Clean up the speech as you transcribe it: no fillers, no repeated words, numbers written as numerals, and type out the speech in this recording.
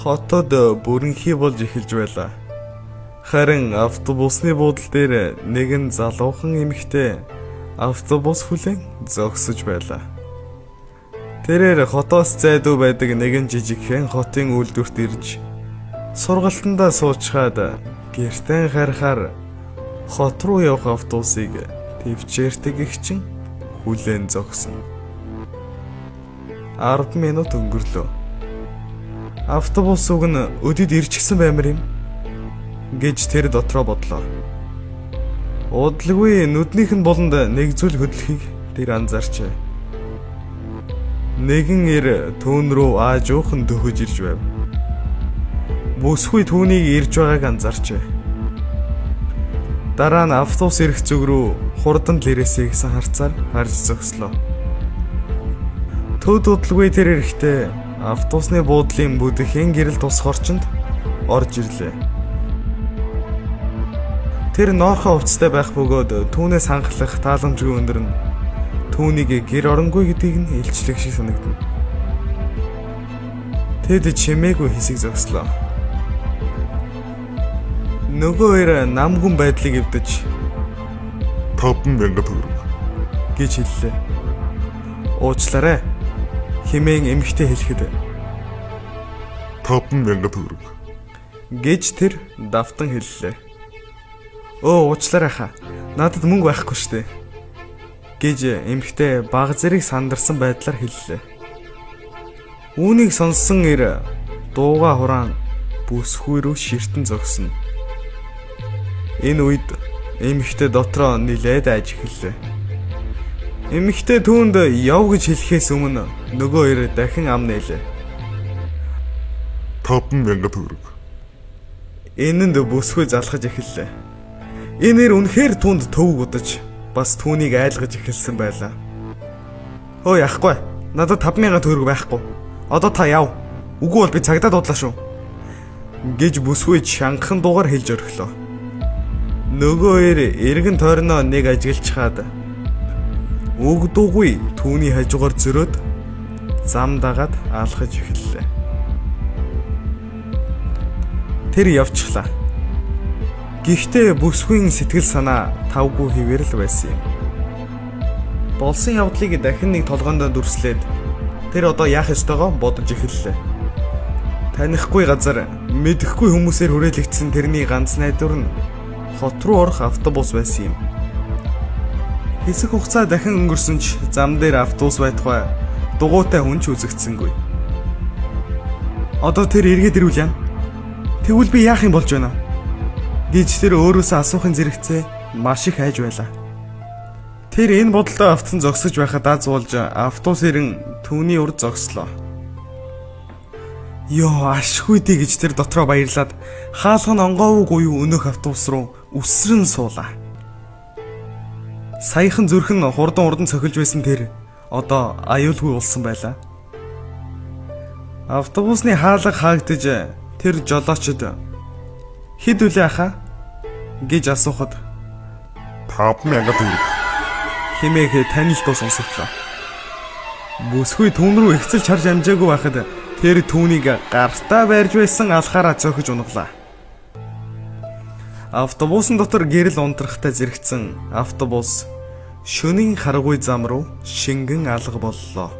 Хотод бүрэнхий болж эхэлж байлаа. Харин автобусны буудлын дээр нэгэн залуухан эмэгтэй автобус хүлээн зогсож байлаа. Тэрээр хотоос зайдуу байдаг нэгэн жижигхэн хотын үйлдвэрт ирж сургалтандаа суучгаад гэртээ харахаар хот руу явах автобусыг төвчээртэй гихчин хүлээн зогсно. 10 минут өнгөрлөө. Автобус уг нь өдөд ирчихсэн баймар юм гэж тэр дотроо бодлоо. Удалгүй нүднийх нь болонд нэг зүйл хөдлөхийг тэр анзаарчээ. Нэгэн ир түүн рүү аажуухан дөхөж ирж байв. Бүсгүй түүнийг ирж байгааг анзаарчээ. Дараа нь автобус ирэх зүг рүү хурдан л ирээсэй гэсэн харцаар харж зогслоо. Төд удалгүй тэр ирэхдээ автобусны буудлын бүдэхэн гэрэл тус хорчонд орж ирлээ. Тэр ноорхоо хувцастай байх бөгөөд түүнээс ханхлах тааламжгүй өндөр нь түүнийг гэр оронгүй гэдгийг нь илчлэх шиг санагдав. Тэд чимээгүй хэсэг зогслоо. Нөгөө хоёр намгүн байдлыг эвдэж 5,000 төгрөг гэж хэллээ. Уучлаарай хэмээн эмэгтэй хэлэхэд 5,000 төгрөг гэж тэр давтан хэллээ. Уучлаарай хаа. Надад мөнгө байхгүй штэ гэж эмэгтэй баг зэрэг сандарсан байдлаар хэллээ. Үүнийг сонссон ир дууга хураан бүсгүй рүү ширтэн зогсно. Энэ үед эмэгтэй дотроо нилээд айж эхэллээ. Эмэгтэй түүнд яв гэж хэлэхээс өмнө нөгөө ир дахин ам нээлээ. 5,000 төгрөг. Энэнд бүсгүй залхаж эхэллээ. Энэ ир үнэхээр түүнд төвөг удаж бас түүнийг айлгаж эхэлсэн байлаа. Өө яахгүй. Надад 5,000 төгрөг байхгүй. Одоо та яв. Үгүй бол би цагдаа дуудлаа шүү. Гэж бүсгүй чангахан дуугаар хэлж орхилоо. Нөгөө ир эргэн тойрноо нэг ажиглчхаад үгдүүгүй түүний хажуугаар зөрөөд зам дагаад алхаж эхэллээ. Тэр явчихлаа. Гэхдээ бүсгүй сэтгэл санаа тавгүй хэвээр л байсан юм. Болсон явдлыг дахин нэг толгоонд дүрслээд тэр одоо яах ёстойгоо бодож эхэллээ. Танихгүй газар мэдэхгүй хүмүүсээр хүрээлэгдсэн тэрний ганц найдвар нь хот руу орох автобус байсан юм. Хэсэг хугацаа дахин өнгөрсөн ч зам дээр автобус байтугай дугуйтай хүн ч үзэгдсэнгүй. Одоо тэр эргээд ирвэл яана? Тэгвэл би яах юм болж байна? Гэж тэр өөрөөсөө асуухын зэрэгцээ маш их хайж байлаа. Тэр энэ бодолтой автсан зогсож байхад аз болж автобус ирэн түүний урд зогслоо. Йоо ашгүй дээ гэж тэр дотроо баярлаад хаалхан онгоовгүй буюу өнөөх автобус руу үсрэн суулаа. Саяхан зүрхэн хурдан урдан цохилж байсан тэр одоо аюулгүй болсон байлаа. Автобусны хаалга хаагдаж тэр жолоочд хэд үлээ хаа гэж асуухад 5,000 төгрөг хэмээх танилтуу сонсогдлоо. Бүсгүй түүн рүү ихцэлж харж амжаагүй байхад тэр түүнийг гартаа байрж байсан алхаараа цохиж унаглаа. Автобусын дотор гэрэл унтрахтай зэрэгцэн автобус шөнийн харгуй зам руу шингэн алга боллоо.